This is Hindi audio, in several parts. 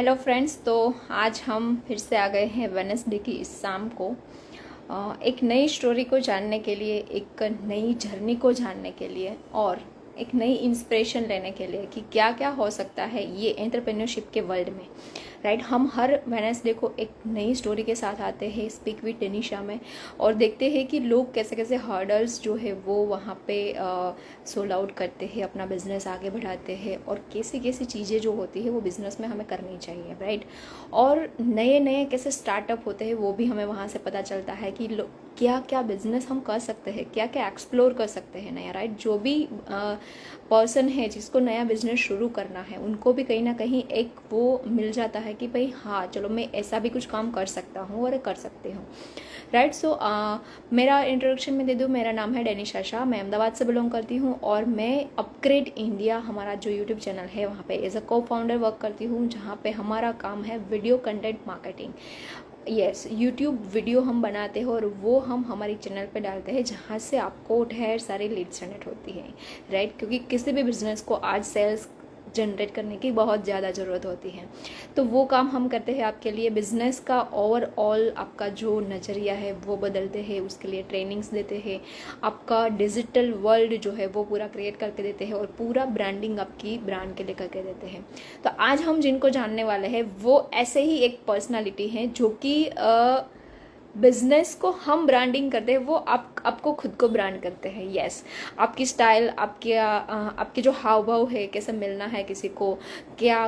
Hello friends. तो आज हम फिर से आ गए हैं वेडनेसडे की इस शाम को एक नई स्टोरी को जानने के लिए, एक नई जर्नी को जानने के लिए और एक नई इंस्पिरेशन लेने के लिए कि क्या क्या हो सकता है ये एंटरप्रेन्योरशिप के वर्ल्ड में। राइट, हम हर वेडनेसडे को एक नई स्टोरी के साथ आते हैं स्पीक विद डेनिशा में और देखते हैं कि लोग कैसे कैसे हर्डल्स जो है वो वहाँ पे सोल आउट करते हैं, अपना बिजनेस आगे बढ़ाते हैं और कैसी कैसी चीज़ें जो होती है वो बिज़नेस में हमें करनी चाहिए। राइट, और नए नए कैसे स्टार्टअप होते हैं वो भी हमें वहाँ से पता चलता है कि क्या क्या बिजनेस हम कर सकते हैं, क्या क्या एक्सप्लोर कर सकते हैं नया। राइट, जो भी पर्सन है जिसको नया बिजनेस शुरू करना है उनको भी कहीं ना कहीं एक वो मिल जाता है कि भाई हाँ चलो मैं ऐसा भी कुछ काम कर सकता हूँ और कर सकती हूँ। राइट, सो मेरा इंट्रोडक्शन में दे दूँ, मेरा नाम है डेनिशा शाह, मैं अहमदाबाद से बिलोंग करती हूँ और मैं अपग्रेड इंडिया हमारा जो यूट्यूब चैनल है वहाँ पे as a co founder work करती हूँ, जहाँ पे हमारा काम है video content marketing. Yes, YouTube video हम बनाते हैं और वो हम हमारी चैनल पे डालते हैं, जहाँ से आपको ढेर सारी लीड्स जनरेट होती हैं। राइट, क्योंकि किसी भी बिजनेस को आज सेल्स जनरेट करने की बहुत ज़्यादा ज़रूरत होती है, तो वो काम हम करते हैं आपके लिए। बिजनेस का ओवरऑल आपका जो नज़रिया है वो बदलते हैं, उसके लिए ट्रेनिंग्स देते हैं, आपका डिजिटल वर्ल्ड जो है वो पूरा क्रिएट करके देते हैं और पूरा ब्रांडिंग आपकी ब्रांड के लिए करके देते हैं। तो आज हम जिनको जानने वाले हैं वो ऐसे ही एक पर्सनालिटी हैं जो कि बिजनेस को हम ब्रांडिंग करते हैं, वो आपको खुद को ब्रांड करते हैं। यस, आपकी स्टाइल, आपके जो हाव भाव है, कैसे मिलना है किसी को, क्या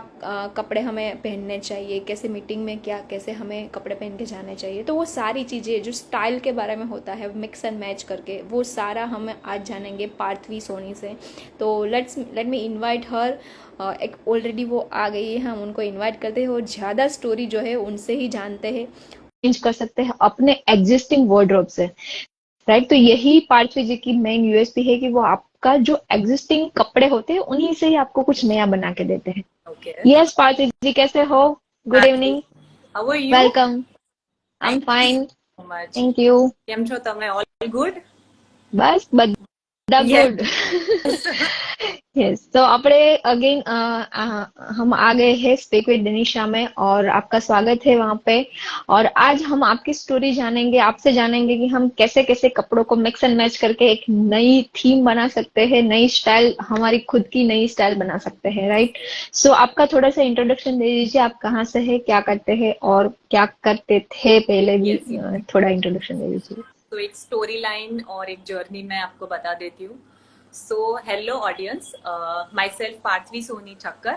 कपड़े हमें पहनने चाहिए, कैसे मीटिंग में क्या कैसे हमें कपड़े पहन के जाने चाहिए, तो वो सारी चीज़ें जो स्टाइल के बारे में होता है मिक्स एंड मैच करके, वो सारा हम आज जानेंगे पार्थवी सोनी से। तो लेट मी इनवाइट हर। एक ऑलरेडी वो आ गई है, हम उनको इनवाइट करते हैं और ज़्यादा स्टोरी जो है उनसे ही जानते हैं, चेंज कर सकते हैं अपने एग्जिस्टिंग वार्डरोब से। राइट, तो यही पार्थवी जी की मेन यूएसपी है कि वो आपका जो एग्जिस्टिंग कपड़े होते हैं उन्हीं से ही आपको कुछ नया बना के देते हैं। Okay. यस पार्थवी जी, कैसे हो? Good Hi. Evening. How are you? Welcome. I am Thank you fine, so much. Thank you. કેમ છો તમે? All good? બસ બધા Yes. ગુડ। यस, तो આપણે अगेन हम आ गए हैं स्पीक विद डनिशा में और आपका स्वागत है वहां पे। और आज हम आपकी स्टोरी जानेंगे, आपसे जानेंगे कि हम कैसे कैसे कपड़ों को मिक्स एंड मैच करके एक नई थीम बना सकते हैं, नई स्टाइल, हमारी खुद की नई स्टाइल बना सकते हैं। राइट, सो आपका थोड़ा सा इंट्रोडक्शन दे दीजिए, आप कहाँ से है, क्या करते हैं और क्या करते थे पहले भी। Yes. थोड़ा इंट्रोडक्शन दे दीजिए। तो एक स्टोरी लाइन और एक जर्नी मैं आपको बता देती हूँ। So hello audience, myself Parthvi Soni Thakkar.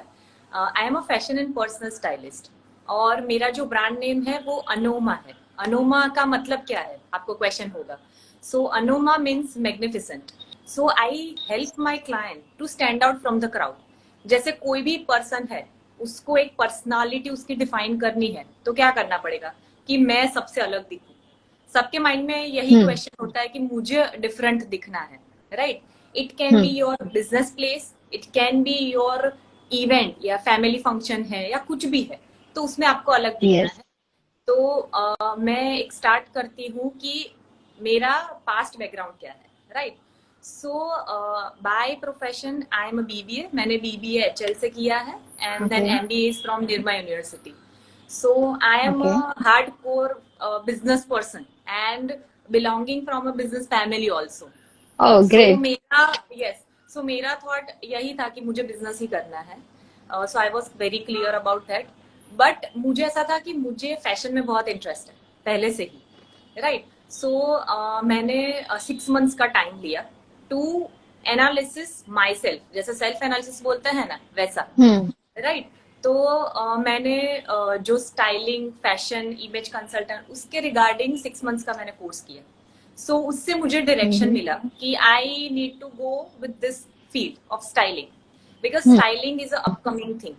I am a fashion and personal stylist और मेरा जो ब्रांड नेम है वो अनोमा है। अनोमा का मतलब क्या है आपको क्वेश्चन होगा। So Anoma means magnificent. So I help my client to stand out from the crowd. जैसे कोई भी पर्सन है, उसको एक पर्सनालिटी उसकी डिफाइन करनी है तो क्या करना पड़ेगा कि मैं सबसे अलग दिखूं। सबके माइंड में यही क्वेश्चन होता है कि मुझे डिफरेंट दिखना है। Right, it can be your business place, it can be your event या फैमिली फंक्शन है या कुछ भी है, तो उसमें आपको अलग दिखना यस। है। तो मैं एक स्टार्ट करती हूँ कि मेरा पास्ट बैकग्राउंड क्या है। Right, so by profession I am a BBA. मैंने बीबीए एचएल से किया है and then okay. MBA is from Nirma university. So I am okay. a hardcore business person and belonging from a business family also. Oh So great. मेरा yes, so मेरा thought यही था कि मुझे business ही करना है। So I was very clear about that. But मुझे ऐसा था कि मुझे fashion में बहुत interest है पहले से ही। Right, so मैंने 6 months का time लिया to analysis myself, जैसे self analysis बोलते हैं ना वैसा। राइट, तो मैंने जो स्टाइलिंग, फैशन, इमेज कंसल्टेंट, उसके रिगार्डिंग 6 months का मैंने कोर्स किया। सो उससे मुझे डायरेक्शन मिला कि I need to go with this field of styling because styling is a upcoming thing.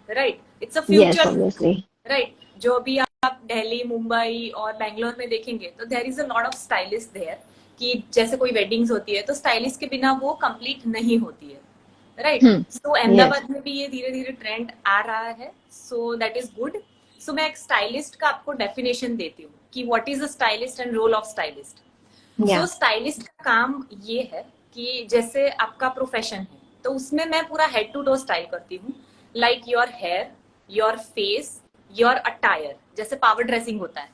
Right, it's a yes, future. Obviously. Right, जो भी आप दिल्ली, मुंबई और बैंगलोर में देखेंगे तो there is a lot of stylist there. कि जैसे कोई वेडिंग्स होती है तो स्टाइलिस्ट के बिना वो कंप्लीट नहीं होती है। Right, so yes. अहमदाबाद में भी ये धीरे धीरे ट्रेंड आ रहा है, so that is good. So मैं एक स्टाइलिस्ट का आपको डेफिनेशन देती हूँ कि what is a stylist and role of stylist. Yeah. So stylist का काम ये है कि जैसे आपका प्रोफेशन है तो उसमें मैं पूरा हेड टू टो स्टाइल करती हूँ। Like your hair, your face, your attire, जैसे पावर ड्रेसिंग होता है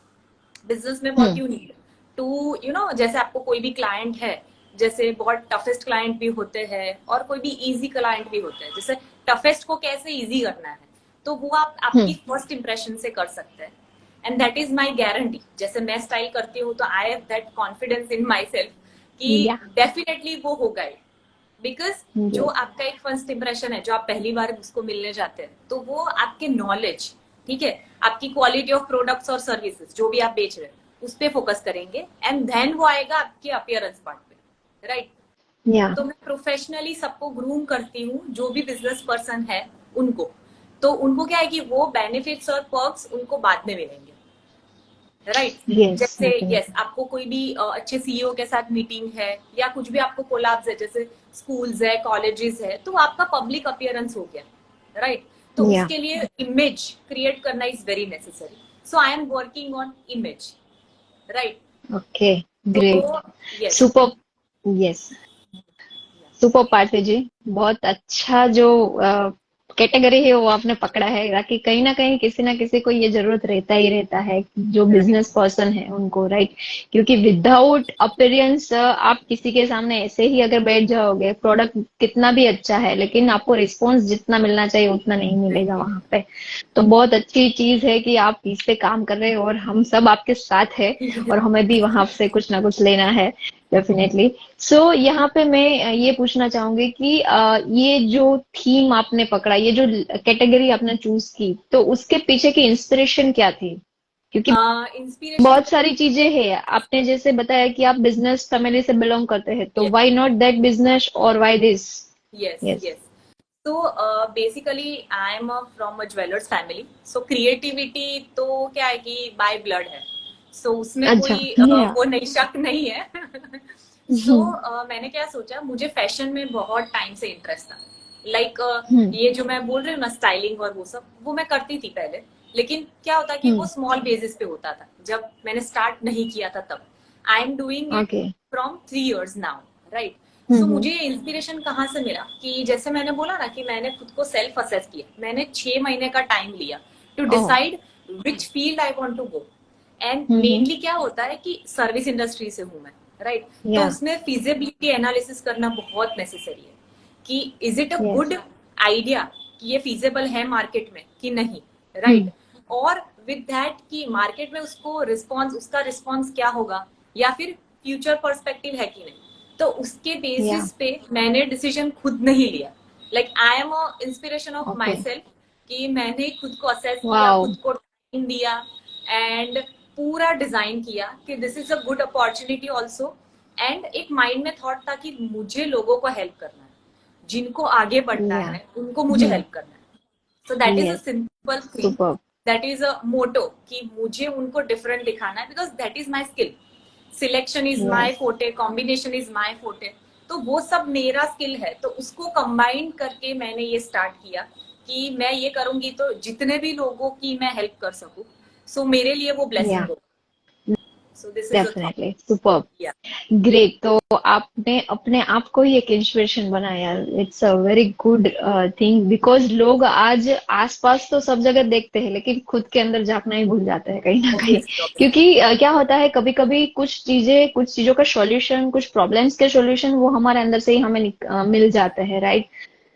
बिजनेस में, बहुत यू नीड टू जैसे आपको कोई भी क्लाइंट है, जैसे बहुत टफेस्ट क्लाइंट भी होते हैं और कोई भी इजी क्लाइंट भी होते हैं, जैसे टफेस्ट को कैसे इजी करना है, तो वो आप आपकी फर्स्ट इंप्रेशन से कर सकते हैं। And that is my guarantee. जैसे मैं स्टाइल करती हूँ तो I have that confidence in my self कि डेफिनेटली वो होगा ही, बिकॉज जो आपका एक फर्स्ट इंप्रेशन है, जो आप पहली बार उसको मिलने जाते हैं, तो वो आपके नॉलेज, ठीक है, आपकी क्वालिटी ऑफ प्रोडक्ट्स और सर्विसेज जो भी आप बेच रहे हैं उस पर फोकस करेंगे, एंड देन वो आएगा आपके अपीयरेंस पार्ट पे, राइट? तो मैं प्रोफेशनली सबको ग्रूम करती हूँ, जो भी बिजनेस पर्सन है उनको, तो उनको क्या है कि वो बेनिफिट्स और पर्क्स उनको बाद में मिलेंगे, राइट? जैसे यस, आपको कोई भी अच्छे सीईओ के साथ मीटिंग है या कुछ भी आपको कोलैब्स है, जैसे स्कूल्स है, कॉलेजेस है, तो आपका पब्लिक अपीयरेंस हो गया, राइट? तो उसके लिए इमेज क्रिएट करना is very necessary. So I am working on image, right? Okay, great, super, yes, super Parthi ji, बहुत अच्छा जो कैटेगरी है वो आपने पकड़ा है, ताकि कहीं ना कहीं किसी ना किसी को ये जरूरत रहता ही रहता है, जो बिजनेस पर्सन है उनको, राइट? क्योंकि विदाउट अपीयरेंस आप किसी के सामने ऐसे ही अगर बैठ जाओगे, प्रोडक्ट कितना भी अच्छा है लेकिन आपको रिस्पॉन्स जितना मिलना चाहिए उतना नहीं मिलेगा वहां पे। तो बहुत अच्छी चीज है कि आप इस पे काम कर रहे हो और हम सब आपके साथ है, और हमें भी वहां से कुछ ना कुछ लेना है डेफिनेटली। सो यहाँ पे मैं ये पूछना चाहूंगी कि ये जो थीम आपने पकड़ा, ये जो कैटेगरी आपने चूज की, तो उसके पीछे की इंस्पिरेशन क्या थी? क्योंकि बहुत सारी चीजें हैं, आपने जैसे बताया कि आप बिजनेस फैमिली से बिलोंग करते हैं, तो व्हाई नॉट दैट बिजनेस और व्हाई दिस? Yes yes. तो basically I am from a jewellers family, so creativity तो क्या है कि बाय ब्लड है, सो उसमें अच्छा, कोई वो नहीं, शक नहीं है। मैंने क्या सोचा, मुझे फैशन में बहुत टाइम से इंटरेस्ट था, लाइक ये जो मैं बोल रही हूँ ना, स्टाइलिंग और वो सब, वो मैं करती थी पहले, लेकिन क्या होता कि वो स्मॉल बेसिस पे होता था, जब मैंने स्टार्ट नहीं किया था तब। I am doing it from 3 years now, right? So मुझे इंस्पिरेशन कहाँ से मिला कि जैसे मैंने बोला ना कि मैंने खुद को सेल्फ असेस किया, मैंने 6 महीने का टाइम लिया to decide which field I want to go. And mainly क्या होता है कि सर्विस इंडस्ट्री से हूं मैं, राइट? तो उसमें फिजिबिलिटी एनालिसिस करना बहुत नेसेसरी है कि is it a good idea कि ये फिजिबल है मार्केट में कि नहीं, राइट? और विद दैट कि मार्केट में उसको रिस्पॉन्स, उसका रिस्पॉन्स क्या होगा, या फिर फ्यूचर पर्सपेक्टिव है कि नहीं। तो उसके बेसिस पे मैंने डिसीजन खुद नहीं लिया, like I am a inspiration of my self, कि मैंने खुद को असेस किया, खुद को टाइम दिया, एंड पूरा डिजाइन किया कि this is a good opportunity also. And एक माइंड में थॉट था कि मुझे लोगों को हेल्प करना है, जिनको आगे बढ़ना है उनको मुझे हेल्प करना है। So that is a simple thing, that is a motto कि मुझे उनको डिफरेंट दिखाना है, because that is my skill. Selection is my forte, combination is my फोटे, तो वो सब मेरा स्किल है। तो उसको कंबाइन करके मैंने ये स्टार्ट किया कि मैं ये करूंगी तो जितने भी लोगों की मैं हेल्प कर सकूं, सो मेरे लिए वो ब्लेसिंग हो। So this is definitely superb, great. तो आपने अपने आप को ही एक इंस्पिरेशन बनाया, it's a very good thing, because लोग आज आसपास तो सब जगह देखते हैं लेकिन खुद के अंदर झांकना ही भूल जाते हैं कहीं ना कहीं। क्योंकि क्या होता है, कभी कभी कुछ चीजों का सॉल्यूशन, कुछ प्रॉब्लम्स के सॉल्यूशन वो हमारे अंदर से ही हमें मिल जाते हैं, राइट?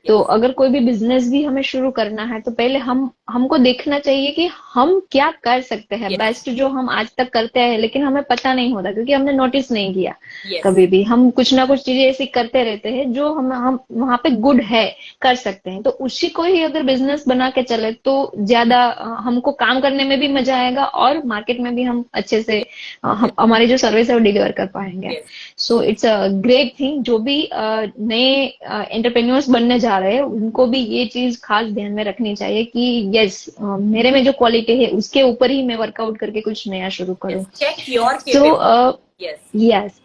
तो अगर कोई भी बिजनेस भी हमें शुरू करना है तो पहले हमको देखना चाहिए कि हम क्या कर सकते हैं, बेस्ट जो हम आज तक करते हैं, लेकिन हमें पता नहीं होता क्योंकि हमने नोटिस नहीं किया। कभी भी हम कुछ ना कुछ चीजें ऐसी करते रहते हैं जो हम वहां पे गुड है, कर सकते हैं, तो उसी को ही अगर बिजनेस बना के चले तो ज्यादा हमको काम करने में भी मजा आएगा और मार्केट में भी हम अच्छे से हमारी जो सर्विस है वो डिलीवर कर पाएंगे। सो इट्स अ ग्रेट थिंग। जो भी नए एंटरप्रेन्योर्स बनने जा रहे हैं उनको भी ये चीज खास ध्यान में रखनी चाहिए कि यस, मेरे में जो क्वालिटी है उसके ऊपर ही मैं वर्कआउट करके कुछ नया शुरू करूँ। सो यस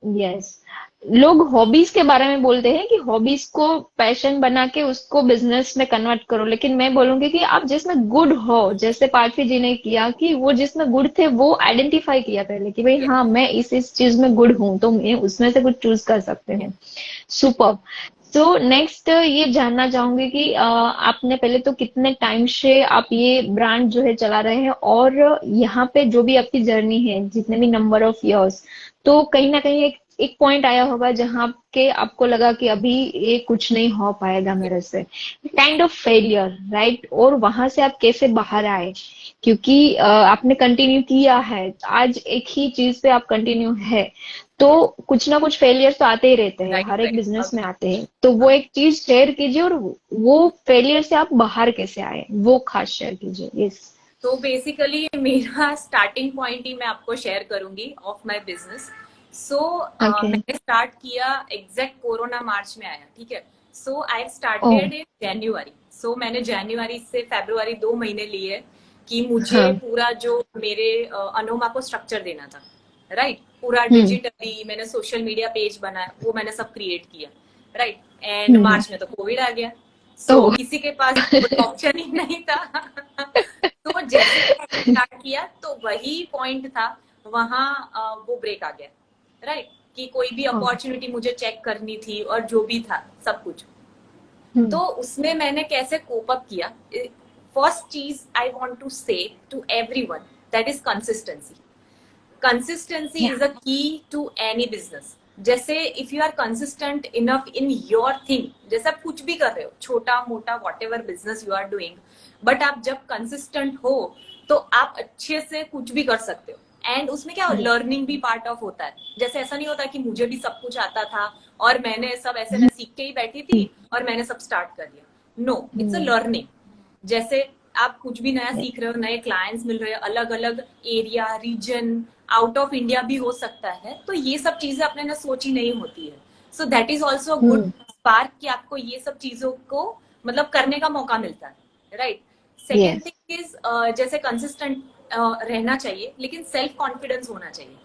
यस, लोग हॉबीज के बारे में बोलते हैं कि हॉबीज को पैशन बना के उसको बिजनेस में कन्वर्ट करो, लेकिन मैं बोलूंगी कि आप जिसमें गुड हो, जैसे पार्थी जी ने किया कि वो जिसमें गुड थे वो आइडेंटिफाई किया पहले कि भाई हाँ मैं इस चीज में गुड हूं तो मैं उसमें से कुछ चूज कर सकते हैं। सुपर। तो नेक्स्ट ये जानना चाहूंगी कि आपने पहले तो कितने टाइम से आप ये ब्रांड जो है चला रहे हैं, और यहाँ पे जो भी आपकी जर्नी है, जितने भी नंबर ऑफ इयर्स, तो कहीं ना कहीं एक पॉइंट आया होगा जहाँ के आपको लगा कि अभी ये कुछ नहीं हो पाएगा मेरे से, काइंड ऑफ फेलियर, राइट? और वहां से आप कैसे बाहर आए? क्योंकि आपने कंटिन्यू किया है, आज एक ही चीज पे आप कंटिन्यू है, तो कुछ ना कुछ फेलियर तो आते ही रहते हैं, राइट हर एक राइट। बिजनेस में आते हैं। तो वो एक चीज शेयर कीजिए, और वो फेलियर से आप बाहर कैसे आए, वो खास शेयर कीजिए। यस। तो बेसिकली मेरा स्टार्टिंग पॉइंट ही मैं आपको शेयर करूंगी of my business. So okay. मैंने स्टार्ट किया एग्जैक्ट कोरोना मार्च में आया, ठीक है। सो आई ओ। स्टार्टेड इन जनवरी। सो मैंने जनवरी से फरवरी 2 महीने लिए कि मुझे हाँ। पूरा जो मेरे अनोमा को स्ट्रक्चर देना था, राइट। पूरा हम्म। डिजिटली मैंने सोशल मीडिया पेज बनाया, वो मैंने सब क्रिएट किया, राइट। एंड हम्म। मार्च में तो कोविड आ गया। ओ। सो किसी के पास कोई ऑप्शन ही नहीं था। तो जैसे ही मैंने स्टार्ट किया तो वही पॉइंट था, वहां वो ब्रेक आ गया, राइट। कि कोई भी अपॉर्चुनिटी मुझे चेक करनी थी और जो भी था सब कुछ। तो उसमें मैंने कैसे कोप अप किया। फर्स्ट चीज I want to say to everyone, that is consistency. Consistency yeah. Is a key to any business. जैसे if you are consistent enough in your thing, जैसे आप कुछ भी कर रहे हो, छोटा मोटा whatever business you are doing, but आप जब कंसिस्टेंट हो तो आप अच्छे से कुछ भी कर सकते हो। एंड उसमें क्या लर्निंग भी पार्ट ऑफ होता है। जैसे ऐसा नहीं होता कि मुझे भी सब कुछ आता था और मैंने सब ऐसे मैं सीख के ही बैठी थी और मैंने सब स्टार्ट कर लिया। No, it's a learning. जैसे आप कुछ भी नया सीख रहे हो, नए क्लाइंट्स मिल रहे हो, अलग अलग area region out of India भी हो सकता है, तो ये सब चीजें अपने ने सोची नहीं होती है। So that is also good spark कि आपको ये सब चीजों को मतलब करने का मौका मिलता है, right. Second yes. Thing is जैसे कंसिस्टेंट रहना चाहिए, लेकिन सेल्फ कॉन्फिडेंस होना चाहिए।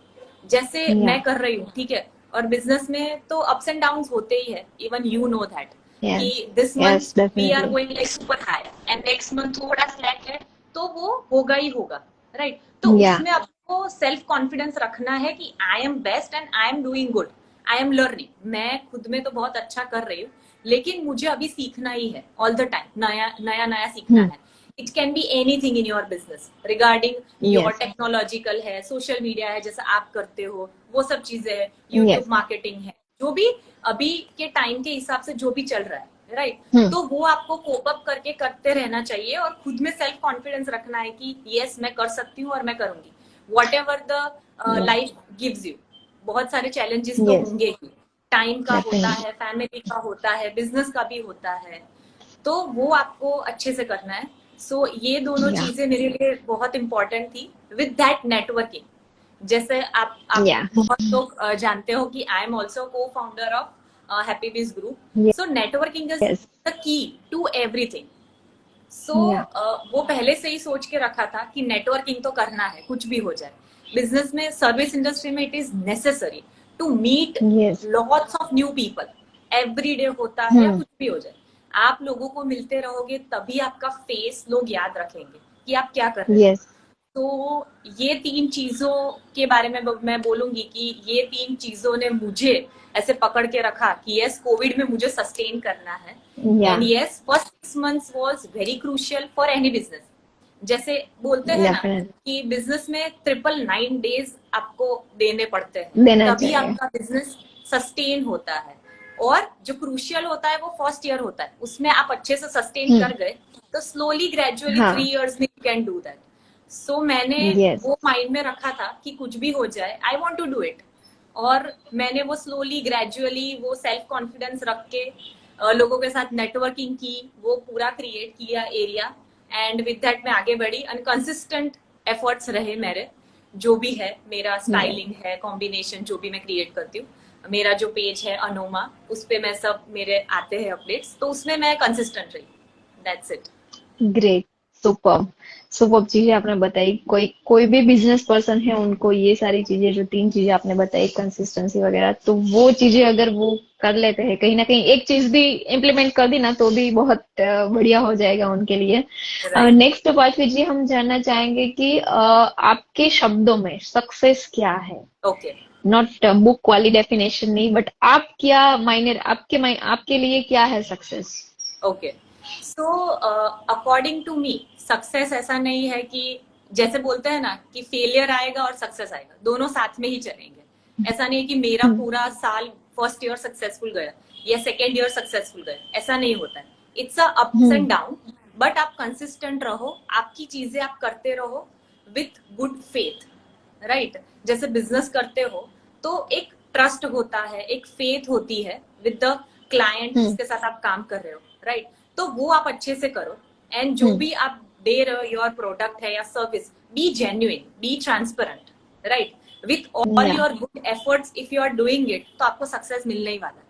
जैसे या। मैं कर रही हूँ, ठीक है, और बिजनेस में तो अप्स एंड डाउन होते ही है, इवन यू नो दैट कि yes. This yes, month we are definitely. Going like super high and next month थोड़ा स्लैक है, तो वो होगा ही होगा, राइट। तो या। उसमें आपको सेल्फ कॉन्फिडेंस रखना है कि I M best and I am doing good, I am learning. मैं खुद में तो बहुत अच्छा कर रही हूँ, लेकिन मुझे अभी सीखना ही है ऑल द टाइम, नया नया नया सीखना है। It can be anything in your business regarding your yes. Technological है, सोशल मीडिया है जैसे आप करते हो, वो सब चीजें है, यूट्यूब यस। मार्केटिंग है, जो भी अभी के टाइम के हिसाब से जो भी चल रहा है, राइट। तो वो आपको कोप अप करके करते रहना चाहिए और खुद में सेल्फ कॉन्फिडेंस रखना है कि यस मैं कर सकती हूँ और मैं करूंगी what ever the life gives you. बहुत सारे चैलेंजेस तो यस, होंगे ही, टाइम का होता डेफिनेटली। है, फैमिली का होता है, बिजनेस का भी होता है, तो वो आपको अच्छे से करना है। सो ये दोनों या। चीजें मेरे लिए बहुत इंपॉर्टेंट थी। विद दैट नेटवर्किंग, जैसे आप या। बहुत लोग जानते हो कि I am also co founder of Happy Bees Group. So networking is yes. The key to everything. So yeah. वो पहले से ही सोच के रखा था कि नेटवर्किंग तो करना है, कुछ भी हो जाए। बिजनेस में, सर्विस इंडस्ट्री में it is necessary to meet yes. Lots of new people. Every day होता है या कुछ भी हो जाए, आप लोगों को मिलते रहोगे तभी आपका फेस लोग याद रखेंगे कि आप क्या कर रहे हो। यस। तो ये तीन चीजों के बारे में मैं बोलूंगी कि ये तीन चीजों ने मुझे ऐसे पकड़ के रखा कि यस कोविड में मुझे सस्टेन करना है। या। And yes first 6 months was very crucial for any business. जैसे बोलते हैं ना डेफिनेटली कि बिजनेस में 999 days आपको देने पड़ते हैं, देना तभी चाहिए। आपका बिजनेस सस्टेन होता है। और जो क्रूशियल होता है वो फर्स्ट ईयर होता है, उसमें आप अच्छे से सस्टेन कर गए तो स्लोली ग्रेजुअली हाँ। 3 years में यू कैन डू दैट। सो मैंने यस। वो माइंड में रखा था कि कुछ भी हो जाए I want to do it. और मैंने वो स्लोली ग्रेजुअली वो सेल्फ कॉन्फिडेंस रख के लोगों के साथ नेटवर्किंग की, वो पूरा क्रिएट किया एरिया। एंड विद दैट मैं आगे बढ़ी एंड कंसिस्टेंट एफर्ट्स रहे मेरे। जो भी है मेरा स्टाइलिंग है, कॉम्बिनेशन जो भी मैं क्रिएट करती हूँ, मेरा जो पेज है अनोमा, उस पे मैं सब मेरे आते हैं अपडेट्स, तो उसमें मैं कंसिस्टेंट रही। That's it. Great. Super. Super चीजें आपने बताई। कोई कोई भी बिजनेस पर्सन है, उनको ये सारी चीजें, जो तीन चीजें आपने बताई, कंसिस्टेंसी वगैरह, तो वो चीजें अगर वो कर लेते हैं, कहीं ना कहीं एक चीज भी इम्प्लीमेंट कर दी ना तो भी बहुत बढ़िया हो जाएगा उनके लिए। राइट। नेक्स्ट पार्थवी जी, हम जानना चाहेंगे कि आपके शब्दों में सक्सेस क्या है? ओके। नॉट बुक वाली डेफिनेशन नहीं, बट आप क्या मायने, आपके लिए क्या है success? Okay, so according to me success ऐसा नहीं है कि जैसे बोलते हैं ना कि फेलियर आएगा और सक्सेस आएगा, दोनों साथ में ही चलेंगे। ऐसा नहीं है कि मेरा पूरा साल फर्स्ट ईयर सक्सेसफुल गया या सेकेंड ईयर सक्सेसफुल गया, ऐसा नहीं होता है। It's a ups and down, but आप कंसिस्टेंट रहो, आपकी चीजें आप करते रहो विथ गुड फेथ, राइट। जैसे बिजनेस करते हो तो एक ट्रस्ट होता है, एक फेथ होती है विद द क्लाइंट जिसके साथ आप काम कर रहे हो, राइट। तो वो आप अच्छे से करो, एंड जो भी आप दे रहे हो, योर प्रोडक्ट है या service, be genuine, be transparent, right, with all yeah your good efforts. If you are doing it तो आपको सक्सेस मिलने ही वाला है।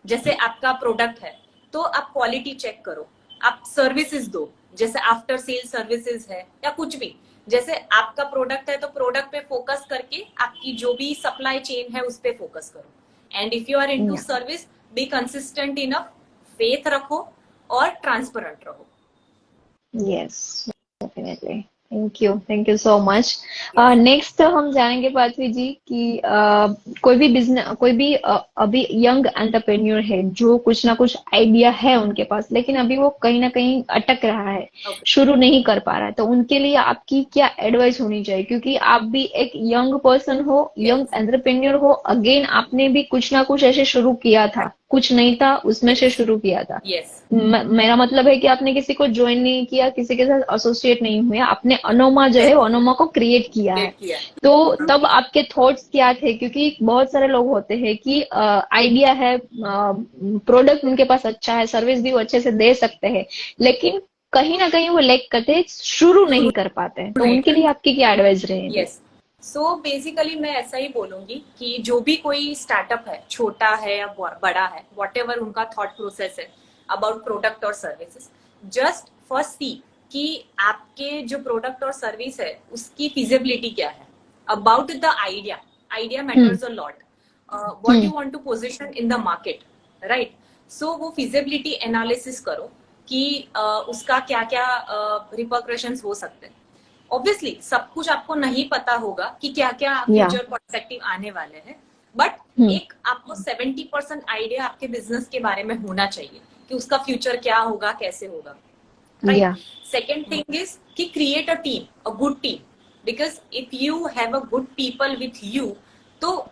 जैसे आपका प्रोडक्ट है तो आप क्वालिटी चेक करो, आप सर्विसेज दो, जैसे आफ्टर सेल सर्विसेज है या कुछ भी। जैसे आपका प्रोडक्ट है तो प्रोडक्ट पे फोकस करके आपकी जो भी सप्लाई चेन है उस पे फोकस करो। And if you are into yeah service, be consistent enough, faith रखो और ट्रांसपेरेंट रहो। Yes, definitely. Thank you so much. Yes. Next हम जानेंगे पार्थवी जी कि कोई भी बिजनेस, कोई भी अभी यंग एंटरप्रेन्योर है जो कुछ ना कुछ आइडिया है उनके पास, लेकिन अभी वो कहीं ना कहीं अटक रहा है, ओके। शुरू नहीं कर पा रहा है, तो उनके लिए आपकी क्या एडवाइस होनी चाहिए? क्योंकि आप भी एक यंग पर्सन हो, यंग यस। एंटरप्रेन्योर हो, अगेन आपने भी कुछ ना कुछ ऐसे शुरू किया था, कुछ नहीं था उसमें से यस। शुरू किया था। यस। मेरा मतलब है कि आपने किसी को ज्वाइन नहीं किया, किसी के साथ एसोसिएट नहीं हुए, आपने अनोमा जो है वो अनोमा को क्रिएट किया है। क्रिएट किया। तो तब आपके थॉट्स क्या थे? क्योंकि बहुत सारे लोग होते हैं कि आइडिया है, प्रोडक्ट उनके पास अच्छा है, सर्विस भी वो अच्छे से दे सकते हैं, लेकिन कहीं ना कहीं वो लैक करते हैं, शुरू शुरू नहीं कर पाते हैं। तो नहीं उनके लिए करना। आपकी क्या एडवाइस रहेगी? यस। सो बेसिकली मैं ऐसा ही बोलूंगी कि जो भी कोई स्टार्टअप है, छोटा है या बड़ा है, वॉट एवर उनका थॉट प्रोसेस है अबाउट प्रोडक्ट और सर्विसेज, जस्ट फर्स्ट सी कि आपके जो प्रोडक्ट और सर्विस है उसकी फिजिबिलिटी क्या है, about the idea. Idea matters a lot, what you want to position in the market, right. So वो फिजिबिलिटी एनालिसिस करो कि उसका क्या क्या रिपरकशंस हो सकते हैं। ऑब्वियसली सब कुछ आपको नहीं पता होगा कि क्या क्या या फ्यूचर पर्सपेक्टिव आने वाले हैं, बट एक आपको 70% आइडिया आपके बिजनेस के बारे में होना चाहिए कि उसका फ्यूचर क्या होगा, कैसे होगा, राइट। या सेकेंड थिंग इज कि create a team, a good team, because if you have a good people with you, तो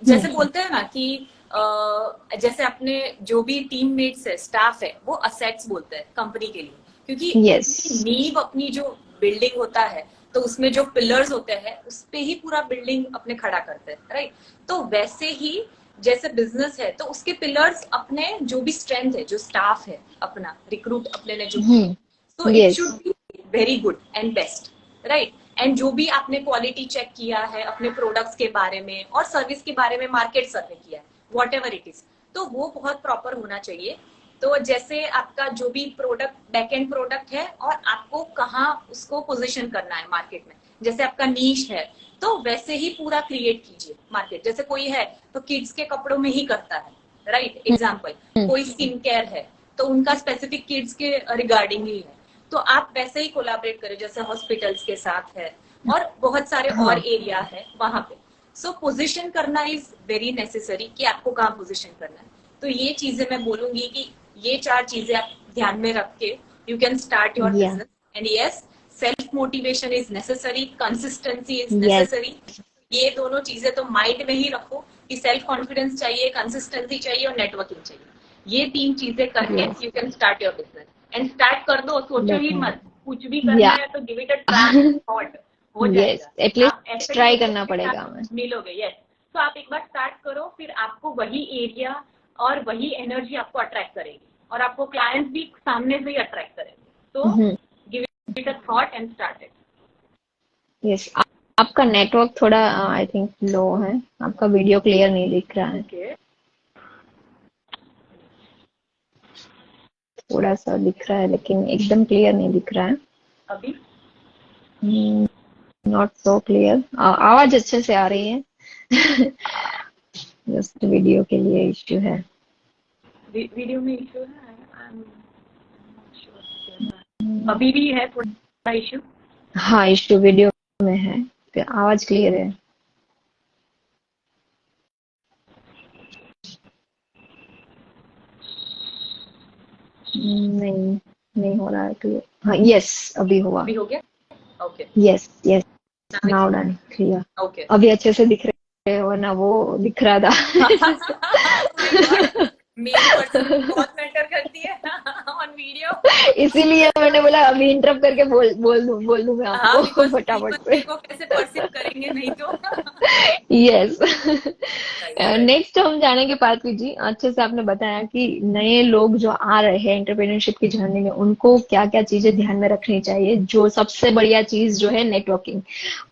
जैसे बोलते हैं ना कि जैसे अपने जो भी टीममेट्स है, स्टाफ है, वो असेट्स बोलते हैं कंपनी के लिए, क्योंकि यस अपनी नींव, अपनी जो बिल्डिंग होता है तो उसमें जो पिलर्स होते हैं उस पे ही पूरा बिल्डिंग अपने खड़ा करते हैं, राइट। तो वैसे ही जैसे बिजनेस है तो उसके पिलर्स अपने जो भी स्ट्रेंथ है, जो स्टाफ है अपना रिक्रूट अपने ने जो किया, तो it yes should be very good and best, right. And जो भी आपने क्वालिटी चेक किया है अपने प्रोडक्ट्स के बारे में और सर्विस के बारे में, मार्केट सर्वे किया है, वॉट एवर इट इज, तो वो बहुत प्रॉपर होना चाहिए। तो जैसे आपका जो भी प्रोडक्ट, बैक एंड प्रोडक्ट है और आपको कहाँ उसको पोजीशन करना है मार्केट में, जैसे आपका नीश है तो वैसे ही पूरा क्रिएट कीजिए मार्केट। जैसे कोई है तो किड्स के कपड़ों में ही करता है, राइट, एग्जाम्पल। कोई स्किन केयर है तो उनका स्पेसिफिक किड्स के रिगार्डिंग ही है, तो आप वैसे ही कोलैबोरेट करें जैसे हॉस्पिटल्स के साथ है और बहुत सारे हाँ और एरिया है वहां पे। सो पोजीशन करना इज वेरी नेसेसरी कि आपको कहाँ पोजीशन करना है। तो ये चीजें मैं बोलूंगी कि ये 4 चीजें आप ध्यान में रख के यू कैन स्टार्ट योर या business. And yes, self motivation is necessary, consistency is yes necessary. ये दोनों चीजें तो माइंड में ही रखो कि सेल्फ कॉन्फिडेंस चाहिए, कंसिस्टेंसी चाहिए और नेटवर्किंग चाहिए। ये 3 चीजें करके yes you can start your business. And start कर दो, सोचो ही मत, डेफिनेटली कुछ भी करना या है तो give it a try, thought हो यस, जाएगा। आप एटलीस्ट ऐसे ही ट्राई लोगों करना के पड़ेगा साथ हमें। मिलोगे, यस। तो आप एक बार स्टार्ट करो, फिर आपको वही एरिया और वही एनर्जी आपको अट्रैक्ट करेगी और आपको क्लाइंट्स भी सामने से ही अट्रैक्ट करेंगे। तो give it a thought and start it. Yes, आपका नेटवर्क थोड़ा आई थिंक लो है, आपका वीडियो क्लियर नहीं दिख रहा है, ओके, थोड़ा सा दिख रहा है लेकिन एकदम क्लियर नहीं दिख रहा है। अभी नॉट सो क्लियर, आवाज अच्छे से आ रही है जस्ट वीडियो के लिए इश्यू है। वीडियो में इशू है, आई एम श्योर अभी भी है थोड़ा इशू। हाँ, इश्यू वीडियो में है, आवाज क्लियर है। नहीं, नहीं हो रहा है क्लियर। हाँ, यस, अभी हुआ। अभी हो गया, okay yes yes, now done, clear. Okay. अभी अच्छे से दिख रहे हो ना, वो दिख रहा था। मेरी पर्सनैलिटी बहुत मैटर करती है ऑन वीडियो। इसीलिए मैंने बोला अभी इंटरप्ट करके बोल दूं मैं हाँ, आपको बिकॉज फटाफट पीपल से। मेरे को कैसे परसीव करेंगे नहीं तो। यस। Right right. नेक्स्ट हम जानेंगे पार्थवी जी, अच्छे से आपने बताया कि नए लोग जो आ रहे हैं एंटरप्रेन्योरशिप की जर्नी में, उनको क्या क्या चीजें ध्यान में रखनी चाहिए। जो सबसे बढ़िया चीज जो है नेटवर्किंग,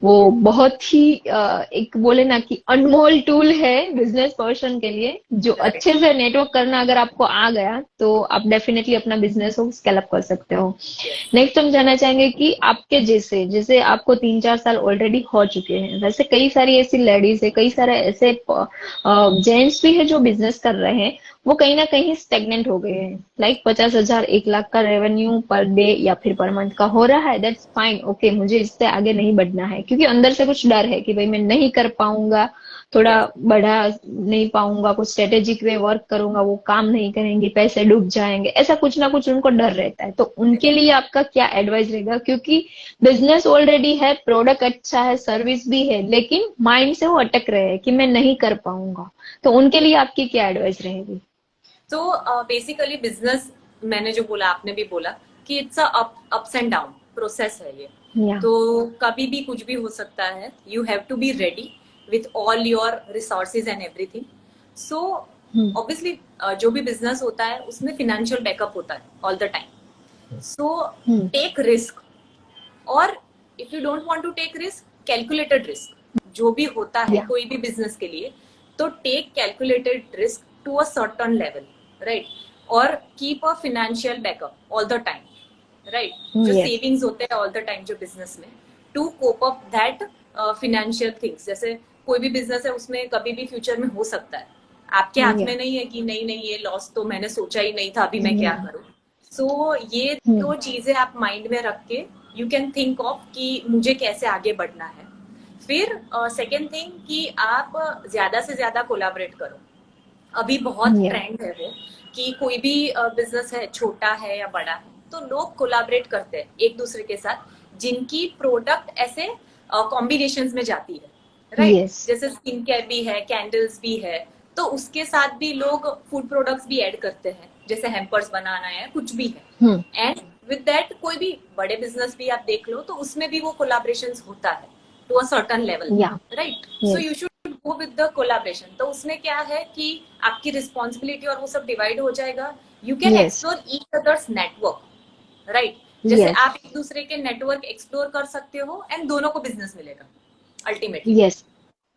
वो बहुत ही एक बोले ना कि अनमोल टूल है बिजनेस पर्सन के लिए। जो राइट अच्छे से नेटवर्क करना अगर आपको आ गया तो आप डेफिनेटली अपना बिजनेस को स्केल अप कर सकते हो। यस। नेक्स्ट हम जानना चाहेंगे कि आपके जैसे जैसे आपको 3-4 साल ऑलरेडी हो चुके हैं, वैसे कई सारी ऐसी लेडीज है, कई सारे ऐसे जेंट्स भी है जो बिजनेस कर रहे हैं, वो कहीं ना कहीं स्टेगनेंट हो गए हैं। लाइक 50,000 1 लाख का रेवेन्यू पर डे या फिर पर मंथ का हो रहा है, दैट्स फाइन, ओके, मुझे इससे आगे नहीं बढ़ना है, क्योंकि अंदर से कुछ डर है कि भाई मैं नहीं कर पाऊंगा, थोड़ा यस। बढ़ा नहीं पाऊंगा, कुछ स्ट्रेटेजिक वे वर्क करूंगा, वो काम नहीं करेंगे, पैसे डूब जाएंगे, ऐसा कुछ ना कुछ उनको डर रहता है। तो उनके लिए आपका क्या एडवाइस रहेगा? क्योंकि बिजनेस ऑलरेडी है, प्रोडक्ट अच्छा है, सर्विस भी है, लेकिन माइंड से वो अटक रहे हैं कि मैं नहीं कर पाऊंगा। तो उनके लिए आपकी क्या एडवाइस रहेगी? तो बेसिकली बिजनेस, मैंने जो बोला आपने भी बोला कि it's ups and down process है ये। या तो कभी भी कुछ भी हो सकता है, you have to be ready with all your resources and everything. So obviously जो भी बिजनेस होता है उसमें फिनेंशियल बैकअप होता है all the time. So take risk, और if you don't want to take risk, calculated risk जो भी होता है या कोई भी बिजनेस के लिए, तो take calculated risk to a certain level, right. और keep a financial backup all the time, right. जो यस सेविंग्स होते हैं ऑल द टाइम जो बिजनेस में, to cope up that financial things. जैसे कोई भी बिजनेस है उसमें कभी भी फ्यूचर में हो सकता है, आपके हाथ या में नहीं है कि नहीं नहीं ये लॉस तो मैंने सोचा ही नहीं था, अभी मैं क्या करूं। सो ये दो चीजें आप माइंड में रख के यू कैन थिंक ऑफ कि मुझे कैसे आगे बढ़ना है। फिर सेकेंड थिंग कि आप ज्यादा से ज्यादा कोलाबरेट करो। अभी बहुत या ट्रेंड है वो कि कोई भी बिजनेस है, छोटा है या बड़ा है, तो लोग कोलाबरेट करते हैं एक दूसरे के साथ जिनकी प्रोडक्ट ऐसे कॉम्बिनेशंस में जाती है, राइट। यस जैसे स्किन केयर भी है, कैंडल्स भी है, तो उसके साथ भी लोग फूड प्रोडक्ट्स भी ऐड करते हैं, जैसे हैम्पर्स बनाना है, कुछ भी है। एंड विद दैट कोई भी बड़े बिजनेस भी आप देख लो तो उसमें भी वो कोलाब्रेशन होता है टू अ सर्टन लेवल, या right. So yes you should go with the collaboration. तो उसमें क्या है कि आपकी रिस्पॉन्सिबिलिटी और वो सब डिवाइड हो जाएगा। You can yes explore each others network, right. जैसे यस आप एक दूसरे के नेटवर्क एक्सप्लोर कर सकते हो एंड दोनों को बिजनेस मिलेगा ultimately, yes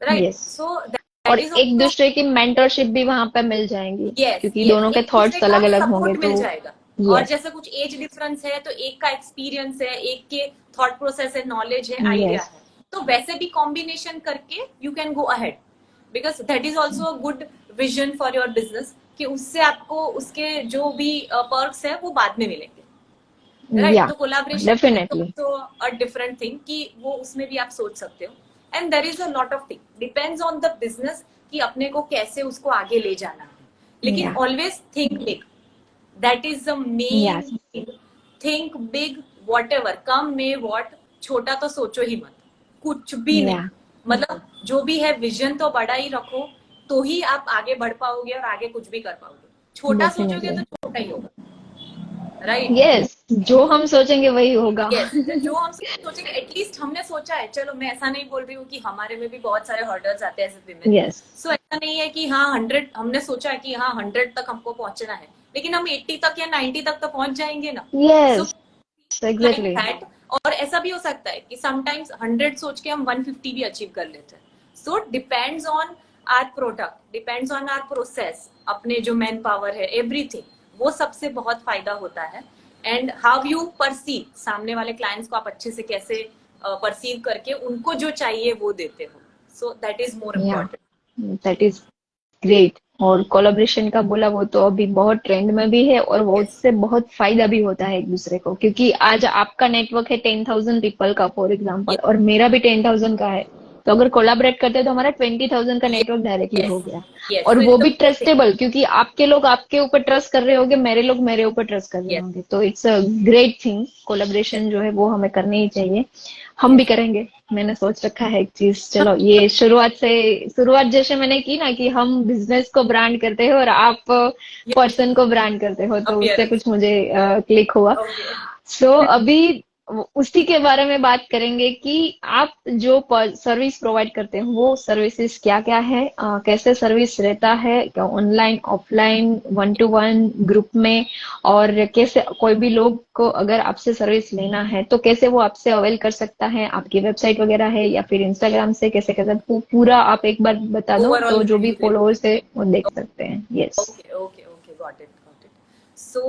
right. Yes so और दैट इज एक ऑल्सो, दूसरे की मेंटरशिप भी वहां पे मिल जाएंगी, यस क्योंकि यस, दोनों के एक दूसरे थॉट्स का अलग अलग होंगे सपोर्ट तो। मिल जाएगा। और यस जैसे कुछ एज डिफरेंस है तो एक का एक्सपीरियंस है, एक के थॉट प्रोसेस है, नॉलेज है, आइडिया यस है, तो वैसे भी कॉम्बिनेशन करके you can go ahead, because that is also a good vision for your business कि उससे आपको उसके जो भी पर्क्स है वो बाद में मिलेंगे, राइट। या तो collaboration is definitely also a different thing कि वो उसमें भी आप सोच सकते हो। And there is a lot of thing depends on the business कि अपने को कैसे उसको आगे ले जाना है, लेकिन या always think big, that is the main yes thing. Think big, what ever come में वॉट, छोटा तो सोचो ही मत, कुछ भी नहीं। या मतलब जो भी है विजन तो बड़ा ही रखो, तो ही आप आगे बढ़ पाओगे और आगे कुछ भी कर पाओगे। छोटा सोचोगे डेफिनेटली तो छोटा ही होगा, राइट। यस, जो हम सोचेंगे वही होगा। यस, जो हम सोचेंगे, एटलीस्ट हमने सोचा है। चलो मैं ऐसा नहीं बोल रही हूँ कि हमारे में भी बहुत सारे हर्डल्स आते हैं as a women. Yes so ऐसा नहीं है कि हाँ 100 हमने सोचा है कि हाँ 100 तक हमको पहुंचना है, लेकिन हम 80 तक या 90 तक तो पहुंच जाएंगे ना। So yes like exactly that. और ऐसा भी हो सकता है कि समटाइम्स 100 सोच के हम 150 भी अचीव कर लेते हैं। So depends on our product, depends on our process, अपने जो मैन पावर है, एवरीथिंग, वो सबसे बहुत फायदा होता है। एंड हाउ यू परसीव सामने वाले क्लाइंट्स को, आप अच्छे से कैसे परसीव करके उनको जो चाहिए वो देते हो, सो दैट इज मोर या इम्पोर्टेंट। That is great. और कोलैबोरेशन का बोला वो तो अभी बहुत ट्रेंड में भी है, और वो यस उससे बहुत फायदा भी होता है एक दूसरे को, क्योंकि आज आपका नेटवर्क है 10,000 पीपल का फॉर एग्जांपल, यस और मेरा भी 10,000 का है। तो अगर कोलैबोरेट करते हैं तो हमारा 20,000 का नेटवर्क डायरेक्टली यस हो गया। यस, और सो वो इट्स अ भी गुड थिंग। ट्रस्टेबल, क्योंकि आपके लोग आपके ऊपर ट्रस्ट कर रहे होंगे, मेरे लोग मेरे ऊपर ट्रस्ट कर रहे यस होंगे। तो it's a great thing, yes collaboration जो है वो हमें करनी ही चाहिए। हम भी यस करेंगे। मैंने सोच रखा है एक चीज, चलो ये शुरुआत जैसे मैंने की ना, कि हम बिजनेस को ब्रांड करते हैं और आप यस, पर्सन को ब्रांड करते हो, तो उससे अपीयरेंस। कुछ मुझे क्लिक हुआ। ओके। सो अभी उसी के बारे में बात करेंगे कि आप जो सर्विस प्रोवाइड करते हैं वो सर्विसेज क्या क्या है, कैसे सर्विस रहता है, online offline, one two one, group में, और कैसे कोई भी लोग को अगर आपसे सर्विस लेना है तो कैसे वो आपसे अवेल कर सकता है, आपकी वेबसाइट वगैरह है या फिर इंस्टाग्राम से कैसे कैसे, पूरा आप एक बार बता दो ओवरऑल तो जो भी रिव्यू। फॉलोअर्स है वो देख सकते हैं। Yes. Okay okay okay, got it got it. So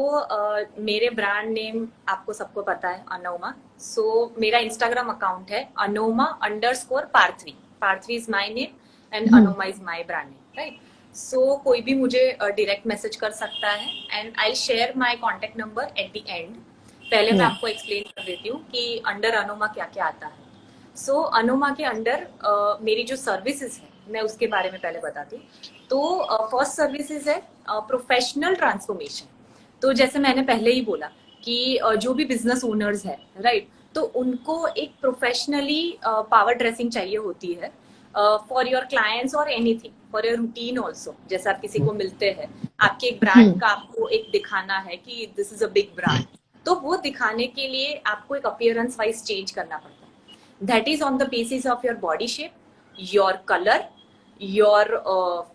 मेरे ब्रांड नेम आपको सबको पता है, अनोमा। सो मेरा इंस्टाग्राम अकाउंट है anoma_पार्थवी। Parthvi is my name and hmm. Anoma is my brand name, right. So कोई भी मुझे डायरेक्ट मैसेज कर सकता है, and I share my contact number at the end. पहले मैं या। आपको एक्सप्लेन कर देती हूँ कि अंडर अनोमा क्या क्या आता है। सो अनोमा के अंडर मेरी जो सर्विसेज है मैं उसके बारे में पहले बताती हूँ। तो फर्स्ट सर्विसेज है प्रोफेशनल ट्रांसफॉर्मेशन। तो जैसे मैंने पहले ही बोला कि जो भी बिजनेस ओनर्स है, राइट, तो उनको एक प्रोफेशनली पावर ड्रेसिंग चाहिए होती है फॉर योर क्लाइंट्स और anything, for your routine also. जैसे आप किसी को मिलते हैं, आपके एक ब्रांड हम्म। का आपको एक दिखाना है कि this is a big brand, तो वो दिखाने के लिए आपको एक अपीयरेंस वाइज चेंज करना पड़ता है। That is on the basis of your body shape, your colour, your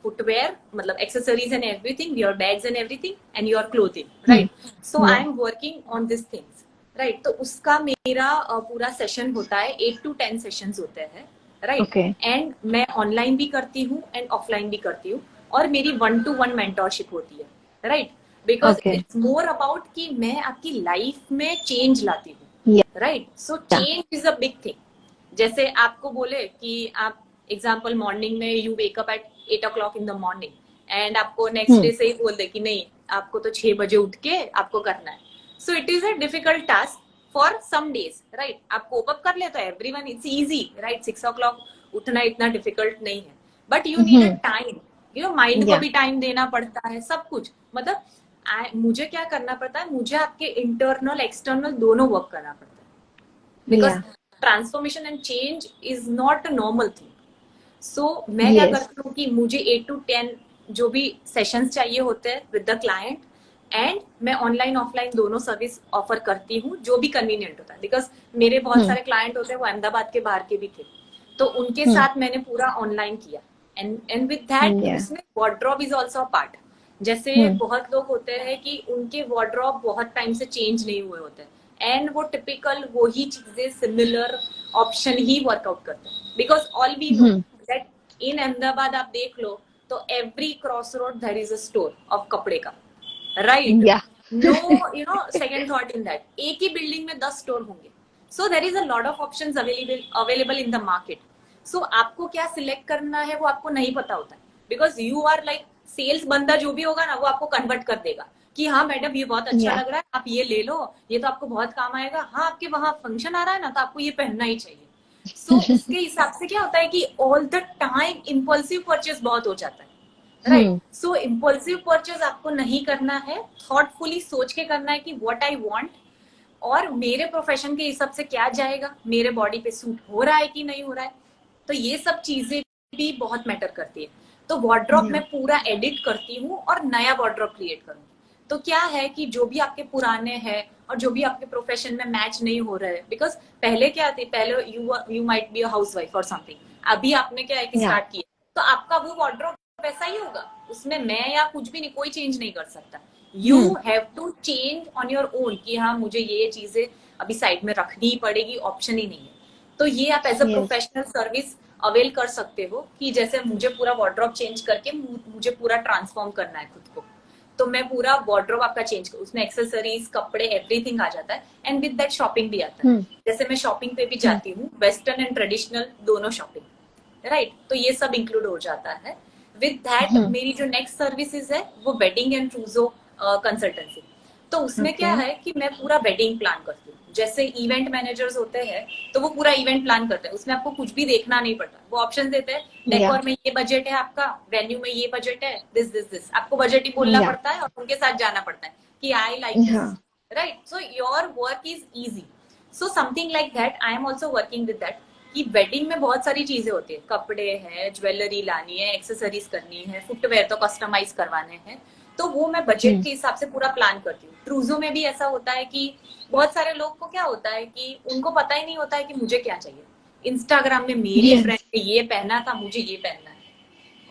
footwear, मतलब accessories and everything, your bags and everything, and your clothing, right? So I या। am working on these things, right? तो उसका मेरा पूरा सेशन होता है, 8 to 10 सेशंस होते हैं, राइट। ओके। एंड मैं ऑनलाइन भी करती हूँ एंड ऑफलाइन भी करती हूँ, और मेरी 1-to-1 मेंटोरशिप होती है, right. Because okay. It's more about कि मैं आपकी लाइफ में चेंज लाती हूँ, या। Right. So change is a big thing. जैसे आपको बोले कि आप एग्जाम्पल मॉर्निंग में you wake up at 8 o'clock in the morning, and आपको नेक्स्ट डे से ही बोल दे कि नहीं, आपको तो 6 बजे उठ के आपको करना है। So it is a difficult task for some days, right. आप कोप अप कर ले तो everyone it's easy, right. 6 o'clock उठना इतना डिफिकल्ट नहीं है, but you need a time, mind को या। भी टाइम देना पड़ता है, सब कुछ। मतलब मुझे क्या करना पड़ता है, मुझे आपके इंटरनल एक्सटर्नल दोनों वर्क करना पड़ता है, because yeah. Transformation and change is not a normal thing. So मैं क्या यस। करती हूँ कि मुझे 8 to 10 जो भी सेशंस चाहिए होते हैं विद द क्लाइंट, एंड मैं ऑनलाइन ऑफलाइन दोनों सर्विस ऑफर करती हूँ, जो भी कन्वीनियंट होता है। बिकॉज मेरे बहुत सारे क्लाइंट होते हैं वो अहमदाबाद के बाहर के भी थे, तो उनके साथ मैंने पूरा ऑनलाइन किया, एंड विद दैट या। उसमें wardrobe is also a part. जैसे बहुत लोग होते हैं कि उनके वार्डरोब बहुत टाइम से चेंज नहीं हुए होते, एंड वो टिपिकल वही चीजें सिमिलर ऑप्शन ही वर्कआउट करते हैं। Because all we know that in Ahmedabad आप देख लो तो every cross road there is a store of कपड़े का, right. Yeah. No second thought in that, एक ही बिल्डिंग में 10 स्टोर होंगे। So there is a lot of option available in the market. So आपको क्या सिलेक्ट करना है वो आपको नहीं पता होता है, because you are like sales बंदा जो भी होगा ना वो आपको कन्वर्ट कर देगा कि हाँ मैडम ये बहुत अच्छा या। लग रहा है, आप ये ले लो, ये तो आपको बहुत काम आएगा, हाँ आपके वहां फंक्शन आ रहा है ना तो आपको ये पहनना ही चाहिए। सो उसके हिसाब से क्या होता है कि all the time impulsive purchase बहुत हो जाता है, राइट। सो इम्पल्सिव परचेज आपको नहीं करना है, थॉटफुली सोच के करना है कि व्हाट आई वांट, और मेरे प्रोफेशन के हिसाब से क्या जाएगा, मेरे बॉडी पे सूट हो रहा है कि नहीं हो रहा है। तो ये सब चीजें भी बहुत मैटर करती है। तो वार्डरोब मैं पूरा एडिट करती हूँ और नया वार्डरोब क्रिएट करूंगी। तो क्या है कि जो भी आपके पुराने हैं और जो भी आपके प्रोफेशन में मैच नहीं हो रहे हैं, बिकॉज पहले क्या थी, पहले you might be a housewife और समथिंग, अभी आपने क्या है कि या। स्टार्ट किया, तो आपका वो वार्डरोब वैसा ही होगा, उसमें मैं या कुछ भी नहीं, कोई चेंज नहीं कर सकता। You have to change on your own कि हाँ मुझे ये चीजें अभी साइड में रखनी ही पड़ेगी, ऑप्शन ही नहीं है। तो ये आप as a yes. Professional service avail कर सकते हो कि जैसे मुझे पूरा वार्डरोब चेंज करके मुझे पूरा ट्रांसफॉर्म करना है खुद को, तो मैं पूरा वार्डरोब आपका चेंज कर, उसमें एक्सेसरीज, कपड़े, एवरीथिंग आ जाता है, एंड विद दैट शॉपिंग भी आता है। जैसे मैं शॉपिंग पे भी जाती हूँ, वेस्टर्न एंड ट्रेडिशनल दोनों शॉपिंग, राइट। तो ये सब इंक्लूड हो जाता है। विद दैट मेरी जो नेक्स्ट सर्विसेज है वो वेडिंग एंड ट्रूजो कंसल्टेंसी। तो उसमें क्या ओके है कि मैं पूरा वेडिंग प्लान करती हूँ। जैसे इवेंट मैनेजर्स होते हैं तो वो पूरा इवेंट प्लान करते हैं, उसमें आपको कुछ भी देखना नहीं पड़ता, वो ऑप्शन देते हैं या डेकोर में ये बजट है आपका, वेन्यू में ये बजट है, दिस दिस दिस, आपको बजट ही बोलना या पड़ता है और उनके साथ जाना पड़ता है कि आई लाइक दिस, हाँ right? So your work is easy. So something like that I am also working with that कि वेडिंग में बहुत सारी चीजें होती है, कपड़े हैं, ज्वेलरी लानी है, एक्सेसरीज करनी है, फुटवेयर तो कस्टमाइज करवाने हैं, तो वो मैं बजट के हिसाब से पूरा प्लान करती हूँ। ट्रूजो में भी ऐसा होता है कि बहुत सारे लोग को क्या होता है कि उनको पता ही नहीं होता है कि मुझे क्या चाहिए। इंस्टाग्राम में मेरी फ्रेंड यस ने ये पहना था, मुझे ये पहनना है,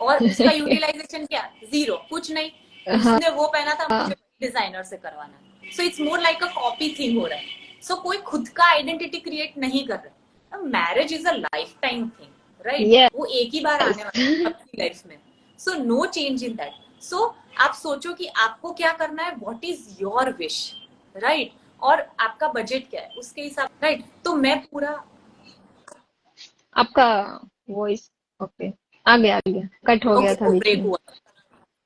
और उसका यूटिलाइजेशन क्या, जीरो, कुछ नहीं। हाँ उसने वो पहना था, मुझे डिजाइनर से करवाना है। So it's more like a copy thing हो रहा है। सो कोई खुद का आइडेंटिटी क्रिएट नहीं कर रहा। Marriage is a lifetime thing, right? वो एक ही बार आने वाला है सबकी लाइफ में। So no change in that. So आप सोचो कि आपको क्या करना है, what is your wish, right? और आपका बजट क्या है, उसके हिसाब, राइट? तो मैं पूरा, आपका वॉइस ओके आ गया कट हो गया ओके था वो बीच ब्रेक में हुआ,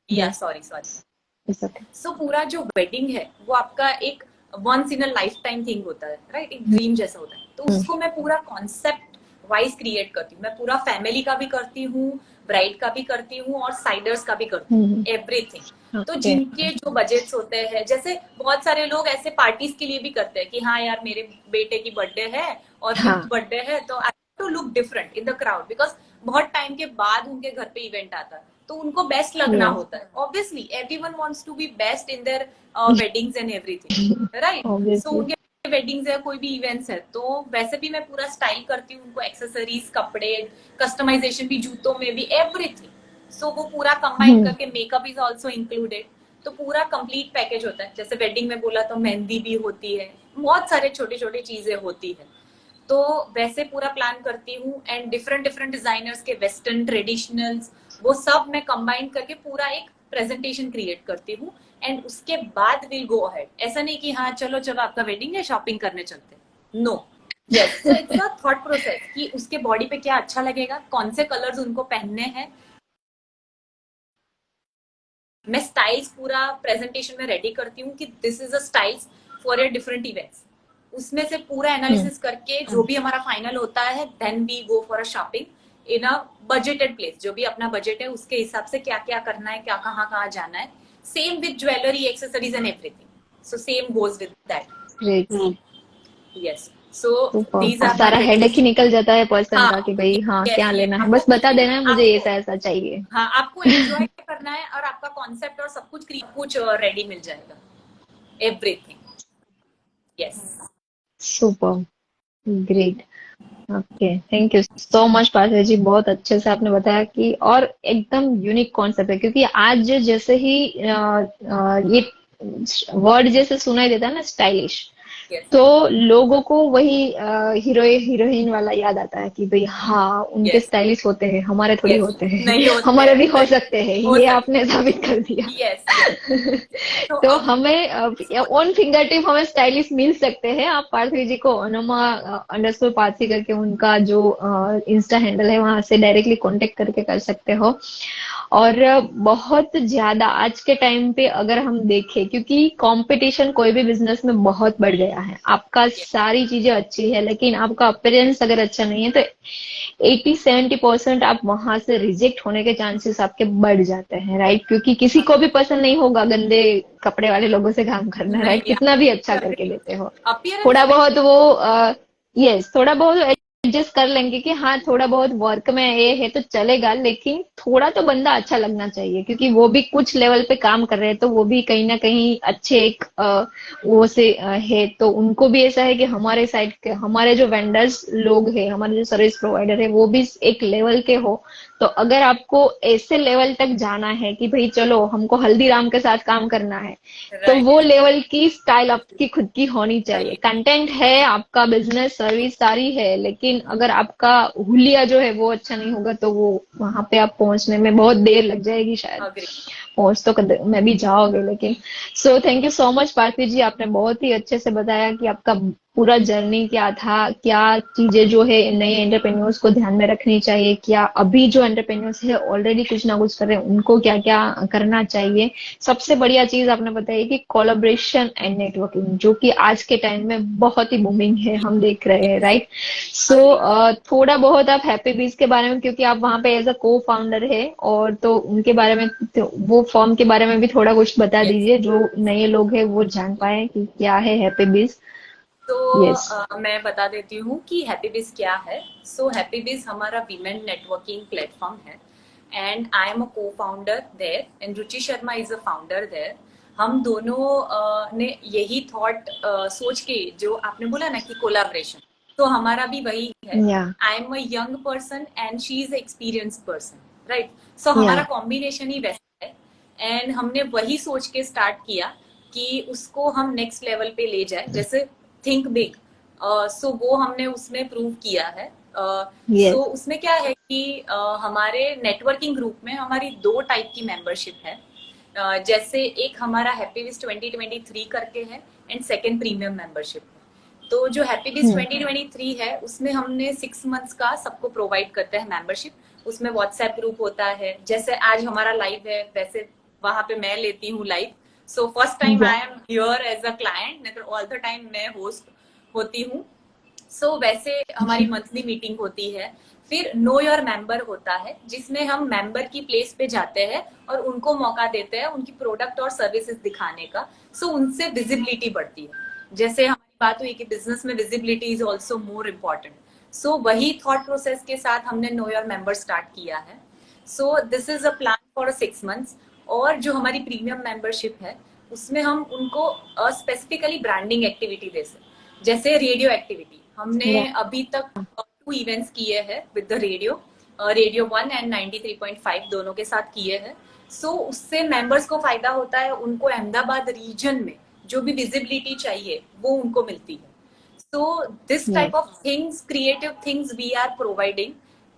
या yes sorry sorry. It's okay so पूरा जो वेडिंग है वो आपका एक once in a lifetime thing होता है, राइट? एक ड्रीम जैसा होता है। तो उसको मैं पूरा कॉन्सेप्ट वाइज क्रिएट करती हूँ। मैं पूरा फैमिली का भी करती हूँ, ब्राइड का भी करती हूँ और साइडर्स का भी करती हूँ, एवरीथिंग। तो ओके जिनके जो बजट्स होते हैं, जैसे बहुत सारे लोग ऐसे पार्टीज के लिए भी करते हैं कि हाँ यार मेरे बेटे की बर्थडे है और हाँ 5th बर्थडे है, तो I to look different in the crowd, because बहुत टाइम के बाद उनके घर पे इवेंट आता है, तो उनको बेस्ट लगना यस होता है। Obviously everyone wants to be best in their weddings and everything, right? So obviously उनके वेडिंग्स है, कोई भी इवेंट्स है, तो वैसे भी मैं पूरा स्टाइल करती हूँ उनको, एक्सेसरीज, कपड़े, कस्टमाइजेशन भी, जूतों में भी, एवरीथिंग। सो वो पूरा कंबाइन करके, मेकअप इज ऑल्सो इंक्लूडेड। तो पूरा कंप्लीट पैकेज होता है। जैसे वेडिंग में बोला तो मेहंदी भी होती है, बहुत सारे छोटे छोटे चीजें होती है। तो वैसे पूरा प्लान करती हूँ एंड डिफरेंट डिफरेंट डिजाइनर्स के वेस्टर्न, ट्रेडिशनल्स, वो सब मैं कंबाइन करके पूरा एक प्रेजेंटेशन क्रिएट करती हूँ। एंड उसके बाद विल गो अहेड। ऐसा नहीं कि हाँ चलो चलो आपका वेडिंग है, शॉपिंग करने चलते हैं, no. Yes, so it's a thought process कि उसके बॉडी पे क्या अच्छा लगेगा, कौन से कलर्स उनको पहनने हैं। मैं स्टाइल्स पूरा प्रेजेंटेशन में रेडी करती हूँ कि this is a styles for your different events. उसमें से पूरा एनालिसिस करके जो भी हमारा फाइनल होता है, then we go for a shopping in a budgeted place. जो भी अपना बजट है उसके हिसाब से क्या क्या करना है, क्या कहाँ कहाँ जाना है। Same with jewellery, accessories and everything. So same goes with that. Great yes, so these super are my सारा हेडेक ही ट्रेडिशन। निकल जाता है पर्सन हाँ, का कि भाई हाँ यस क्या ये लेना है आपको बस कुछ बता नहीं, देना है मुझे आपको, ऐसा ऐसा चाहिए हाँ आपको एंजॉय करना है और आपका कॉन्सेप्ट और सब कुछ कुछ रेडी मिल जाएगा, everything. Yes. Super great okay thank you so much Parth ji बहुत अच्छे से आपने बताया कि और एकदम यूनिक कॉन्सेप्ट है क्योंकि आज जैसे ही ये वर्ड जैसे सुनाई देता है ना स्टाइलिश यस। तो लोगों को वही हीरो हीरोइन वाला याद आता है कि भाई हाँ उनके यस। स्टाइलिश होते हैं हमारे थोड़ी यस, होते हैं नहीं होते हमारे हैं, भी हो नहीं सकते हैं हो ये सकते। आपने साबित कर दिया यस यस। तो तो अब हमें ऑन फिंगर टिप हमें स्टाइलिस्ट मिल सकते हैं आप पार्थवी जी को अनुमा अंडरस्कोर पार्थी करके उनका जो इंस्टा हैंडल है वहां से डायरेक्टली कांटेक्ट करके कर सकते हो और बहुत ज्यादा आज के टाइम पे अगर हम देखें क्योंकि कंपटीशन कोई भी बिजनेस में बहुत बढ़ गया है आपका सारी चीजें अच्छी है लेकिन आपका अपीयरेंस अगर अच्छा नहीं है तो 80-70% आप वहां से रिजेक्ट होने के चांसेस आपके बढ़ जाते हैं राइट क्योंकि किसी को भी पसंद नहीं होगा गंदे कपड़े वाले लोगों से काम करना राइट नहीं, कितना भी अच्छा करके देते हो अपीयरेंस थोड़ा में बहुत वो यस थोड़ा बहुत एडजस्ट कर लेंगे कि हाँ थोड़ा बहुत वर्क में ये है तो चलेगा लेकिन थोड़ा तो बंदा अच्छा लगना चाहिए क्योंकि वो भी कुछ लेवल पे काम कर रहे हैं तो वो भी कहीं ना कहीं अच्छे एक वो से है तो उनको भी ऐसा है कि हमारे साइड के हमारे जो वेंडर्स लोग हैं हमारे जो सर्विस प्रोवाइडर है वो भी एक लेवल के हो तो अगर आपको ऐसे लेवल तक जाना है कि भाई चलो हमको हल्दीराम के साथ काम करना है तो वो राइट, लेवल की स्टाइल आपकी खुद की होनी चाहिए चाहिए। कंटेंट है आपका बिजनेस सर्विस सारी है लेकिन अगर आपका हुलिया जो है वो अच्छा नहीं होगा तो वो वहां पे आप पहुंचने में बहुत देर लग जाएगी शायद अग्री। पहुंच तो मैं भी जाओगे लेकिन so thank you so much Parthvi ji आपने बहुत ही अच्छे से बताया कि आपका पूरा जर्नी क्या था, क्या चीजें जो है नए एंटरप्रेन्योर्स को ध्यान में रखनी चाहिए, क्या अभी जो एंटरप्रेन्योर्स है ऑलरेडी कुछ ना कुछ कर रहे हैं उनको क्या क्या करना चाहिए। सबसे बढ़िया चीज आपने बताई कि कोलैबोरेशन एंड नेटवर्किंग, जो कि आज के टाइम में बहुत ही बूमिंग है, हम देख रहे हैं, राइट। सो थोड़ा बहुत आप हैप्पी बीज के बारे में, क्योंकि आप वहां पे एज अ को फाउंडर है, और तो उनके बारे में, तो वो फॉर्म के बारे में भी थोड़ा कुछ बता यस। दीजिए, जो नए लोग हैं वो जान पाए कि क्या है हैप्पी बीज। तो यस। मैं बता देती हूँ कि हैप्पी बिज क्या है। सो हैप्पी बिज हमारा वीमेन नेटवर्किंग प्लेटफॉर्म है, and I am a co founder there and Ruchi Sharma is a founder there. हम दोनों ने यही थॉट सोच के, जो आपने बोला ना कि कोलाब्रेशन, तो हमारा भी वही है। Yeah I am a young person and she is experience person, right. So yeah हमारा कॉम्बिनेशन ही वैसा है, एंड हमने वही सोच के स्टार्ट किया कि उसको हम नेक्स्ट लेवल पे ले जाए, जैसे थिंक बिग। सो वो हमने उसमें प्रूव किया है। So yes. उसमें क्या है कि हमारे नेटवर्किंग ग्रुप में हमारी दो टाइप की मेंबरशिप है। जैसे एक हमारा हैप्पी विज 2023 करके है, एंड सेकंड प्रीमियम मेंबरशिप है। तो जो हैप्पी विज 2023 है उसमें हमने 6 मंथ्स का सबको प्रोवाइड करते हैं मेंबरशिप। उसमें व्हाट्सएप ग्रुप होता है, जैसे आज हमारा लाइव है वैसे वहां पे मैं लेती हूँ लाइव। सो फर्स्ट टाइम या I am here as a client, नहीं तो ऑल द टाइम मैं होस्ट होती हूँ। सो वैसे हमारी मंथली मीटिंग होती है। फिर नो योर मेंबर होता है, जिसमें हम मेंबर की प्लेस पे जाते हैं और उनको मौका देते हैं उनकी प्रोडक्ट और सर्विसेज दिखाने का। सो उनसे विजिबिलिटी बढ़ती है। जैसे हमारी बात हुई कि बिजनेस में visibility is also more important. So वही थॉट प्रोसेस के साथ हमने नो योर मेंबर स्टार्ट किया है। So this is a plan for 6 months. और जो हमारी प्रीमियम मेंबरशिप है उसमें हम उनको स्पेसिफिकली ब्रांडिंग एक्टिविटी दे सकते, जैसे रेडियो एक्टिविटी। हमने या अभी तक 2 इवेंट्स किए हैं with the radio, radio 1 and 93.5 दोनों के साथ किए हैं। सो उससे मेंबर्स को फायदा होता है, उनको अहमदाबाद रीजन में जो भी विजिबिलिटी चाहिए वो उनको मिलती है। so this type yes. of things, creative things we are providing।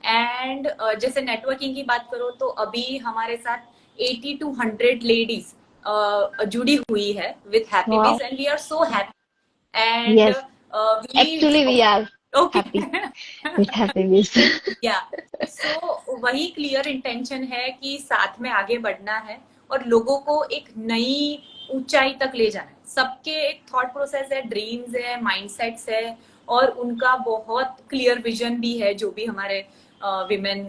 And जैसे नेटवर्किंग की बात करो तो अभी हमारे साथ 80 to 100 लेडीज जुड़ी हुई है with happy wow. Bees, and we are so happy. And yes, we actually we are okay happy with happy bees. Yeah सो वही क्लियर इंटेंशन है कि साथ में आगे बढ़ना है और लोगों को एक नई ऊंचाई तक ले जाना है। सबके एक थॉट प्रोसेस है, ड्रीम्स है, माइंडसेट्स है, और उनका बहुत क्लियर विजन भी है। जो भी हमारे विमेन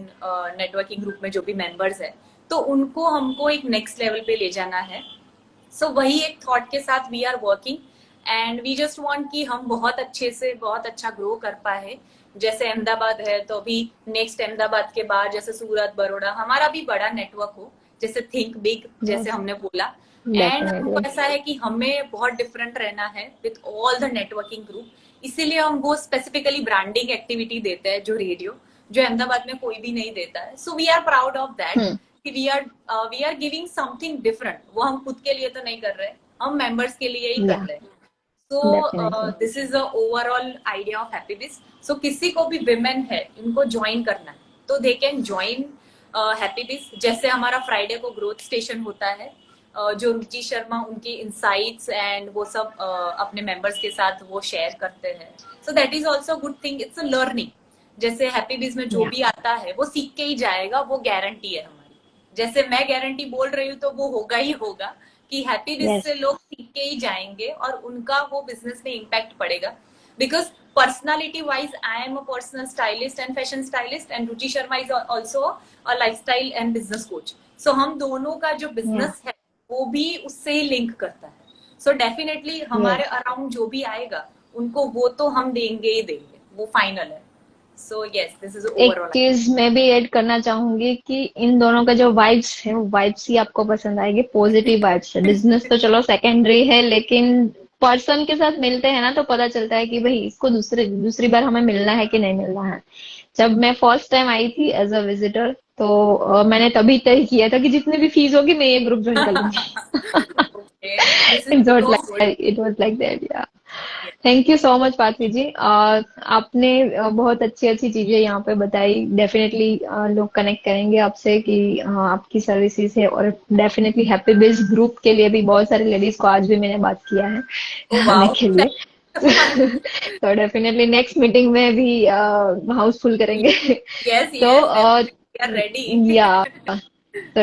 नेटवर्किंग ग्रुप में जो भी मेंबर्स है, तो उनको हमको एक नेक्स्ट लेवल पे ले जाना है। सो वही एक थॉट के साथ we are working, and we just want कि हम बहुत अच्छे से बहुत अच्छा ग्रो कर पाए। जैसे अहमदाबाद है तो अभी नेक्स्ट अहमदाबाद के बाद जैसे सूरत, बड़ौदा, हमारा भी बड़ा नेटवर्क हो, जैसे थिंक बिग जैसे यस, हमने बोला। एंड हमको डेफिनेटली। ऐसा है कि हमें बहुत डिफरेंट रहना है with all the networking group, इसीलिए हम वो स्पेसिफिकली ब्रांडिंग एक्टिविटी देते हैं जो रेडियो, जो अहमदाबाद में कोई भी नहीं देता है। So we are proud of that hmm. कि we are giving something different. वो हम खुद के लिए तो नहीं कर रहे, हम मेंबर्स के लिए ही कर या रहे हैं। So definitely. This is the overall idea of happy बिज। सो किसी को भी विमेन है इनको ज्वाइन करना है तो दे कैन ज्वाइन हैप्पी बिज। जैसे हमारा फ्राइडे को ग्रोथ स्टेशन होता है, जो रुचि शर्मा उनकी इंसाइट्स एंड वो सब अपने मेंबर्स के साथ वो शेयर करते हैं। सो that is also good thing, it's a learning. जैसे हैप्पी बिज में जो या भी आता है वो सीख के ही जाएगा, वो गारंटी है हमारी। जैसे मैं गारंटी बोल रही हूँ तो वो होगा ही होगा कि हैप्पी बिज यस। से लोग सीख के ही जाएंगे और उनका वो बिजनेस में इम्पैक्ट पड़ेगा। Because personality wise I am a personal stylist and fashion stylist, and Ruchi Sharma is also a lifestyle and business coach. So हम दोनों का जो या बिजनेस है वो भी उससे ही लिंक करता है। सो डेफिनेटली हमारे यस। अराउंड जो भी आएगा उनको वो तो हम देंगे ही देंगे, वो फाइनल है। सो यस, दिस इज एक ओवरऑल। चीज मैं भी ऐड करना चाहूंगी कि इन दोनों का जो वाइब्स है वो वाइब्स ही आपको पसंद आएगी, पॉजिटिव वाइब्स है। बिजनेस तो चलो सेकेंडरी है, लेकिन पर्सन के साथ मिलते हैं ना तो पता चलता है कि भाई इसको दूसरी बार हमें मिलना है कि नहीं मिलना है। जब मैं फर्स्ट टाइम आई थी एज अ विजिटर, तो मैंने तभी तय किया था कि जितनी भी फीस होगी मैं ये ग्रुप ज्वाइन कर लूंगी। Okay, this is it was so good. Like that, yeah. Thank you so much Parthvi ji. आपने बहुत अच्छी अच्छी चीजें यहाँ पे बताई। डेफिनेटली लोग कनेक्ट करेंगे आपसे कि आपकी सर्विसेज है, और डेफिनेटली हैप्पी बिज ग्रुप के लिए भी बहुत सारी लेडीज को आज भी मैंने बात किया है ओ आने वाओ, के लिए। तो डेफिनेटली नेक्स्ट मीटिंग में भी हाउसफुल करेंगे। यस तो यस, वी आर रेडी। या तो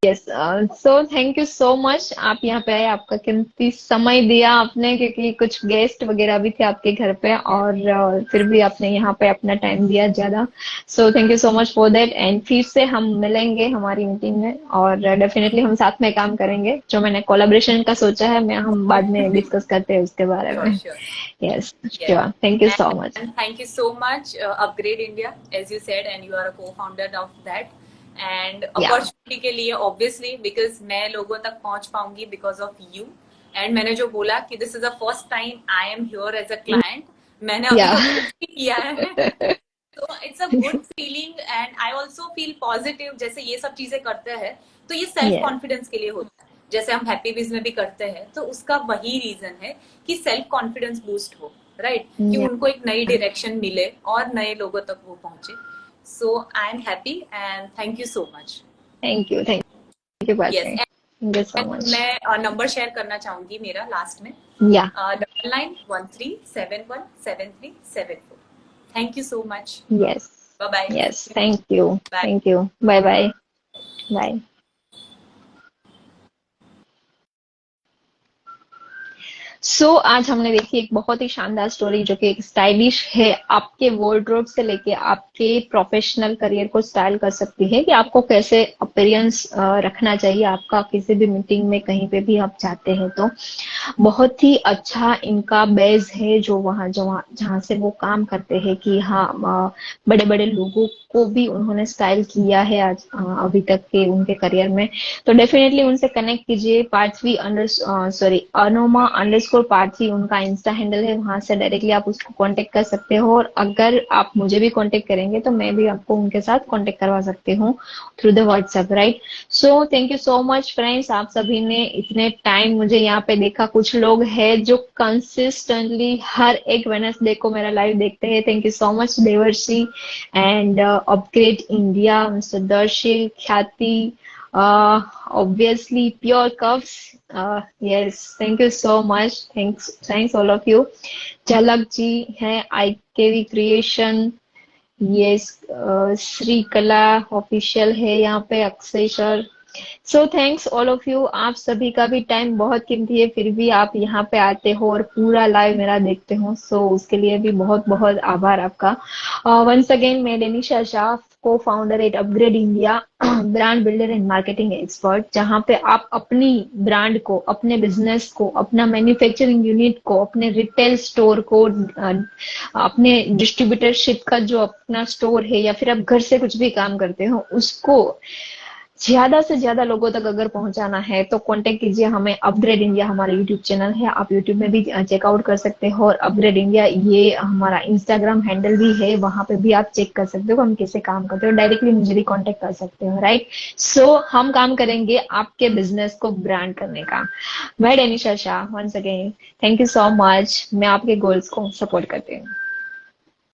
yes, so thank you so much, आप यहाँ पे आए, आपका कीमती समय दिया आपने, क्योंकि कुछ गेस्ट वगैरह भी थे आपके घर पे, और फिर भी आपने यहाँ पे अपना टाइम दिया ज्यादा। सो thank you so much for that, and फिर से हम मिलेंगे हमारी मीटिंग में, और डेफिनेटली हम साथ में काम करेंगे। जो मैंने कोलाब्रेशन का सोचा है, मैं हम बाद में डिस्कस करते हैं उसके बारे श्योर में। Sure. Yes Yes. Sure, thank you so much. And thank you so much, Upgrade India, as you said, and you are a co-founder of that. And या opportunity के लिए obviously because मैं लोगों तक पहुंच पाऊंगी because of you. And मैंने जो बोला कि this is the first time I am here as a client, मैंने अभी या तक कुछ नहीं किया है। तो it's a good feeling and I also feel positive. जैसे ये सब चीजें करते हैं तो ये सेल्फ यस कॉन्फिडेंस के लिए होता है। जैसे हम हैप्पी बिज में भी करते हैं तो उसका वही रीजन है कि सेल्फ कॉन्फिडेंस बूस्ट हो, राइट, कि या उनको एक नई डायरेक्शन मिले और नए लोगों तक वो पहुंचे। So I am happy and thank you so much. Thank you yes, बात, थैंक यू सो मच। मैं नंबर शेयर करना चाहूंगी मेरा लास्ट में, yeah 9913717374। Thank you so much. Yes bye bye. Yes, thank you, bye. Thank you, bye bye, bye. आज हमने देखी एक बहुत ही शानदार स्टोरी, जो कि एक स्टाइलिश है, आपके वार्डरोब से लेके आपके प्रोफेशनल करियर को स्टाइल कर सकती है, कि आपको कैसे अपीयरेंस रखना चाहिए आपका किसी भी मीटिंग में, कहीं पे भी आप जाते हैं। तो बहुत ही अच्छा इनका बेस है, जो वहाँ जहाँ से वो काम करते हैं, कि हाँ बड़े बड़े लोगों को भी उन्होंने स्टाइल किया है आज अभी तक के उनके करियर में। तो डेफिनेटली उनसे कनेक्ट कीजिए। पार्थवी अनोमा अंडरस्कोर पार्थवी उनका इंस्टा हैंडल है, वहां से डायरेक्टली आप उसको कांटेक्ट कर सकते हो, और अगर आप मुझे भी कांटेक्ट करेंगे तो मैं भी आपको उनके साथ कांटेक्ट करवा सकती हूँ through the WhatsApp, right. So thank you so much friends, आप सभी ने इतने टाइम मुझे यहाँ पे देखा। कुछ लोग हैं जो कंसिस्टेंटली हर एक वेडनेसडे को मेरा लाइव देखते हैं। थैंक यू सो मच देवर्षि and upgrade India, mister Darsheel, ख्याति, obviously pure cups, yes, thank you so much, thanks all of you। झलक जी है, आईकेवी क्रिएशन, यस, श्री कला ऑफिशियल है यहाँ पे, Akshay sir. So thanks all of you, आप सभी का भी टाइम बहुत कीमती है, फिर भी आप यहाँ पे आते हो और पूरा लाइव मेरा देखते हो, सो उसके लिए भी बहुत बहुत आभार आपका। वंस अगेन, मैं डेनिशा शाह, को founder at upgrade India, brand builder and marketing expert, जहाँ पे आप अपनी ब्रांड को, अपने बिजनेस को, अपना मैन्युफैक्चरिंग यूनिट को, अपने रिटेल स्टोर को, अपने डिस्ट्रीब्यूटरशिप का जो अपना स्टोर है, या फिर आप घर से कुछ भी काम करते हो, उसको ज्यादा से ज्यादा लोगों तक अगर पहुंचाना है तो कांटेक्ट कीजिए हमें। अपग्रेड इंडिया हमारा यूट्यूब चैनल है, आप यूट्यूब में भी चेकआउट कर सकते हो, और अपग्रेड इंडिया ये हमारा इंस्टाग्राम हैंडल भी है, वहां पे भी आप चेक कर सकते हो हम कैसे काम करते हो, डायरेक्टली मुझे भी कांटेक्ट कर सकते हो, राइट। सो हम काम करेंगे आपके बिजनेस को ब्रांड करने का। मैं Denisha Shah, once again thank you so much, मैं आपके गोल्स को सपोर्ट करती हूँ।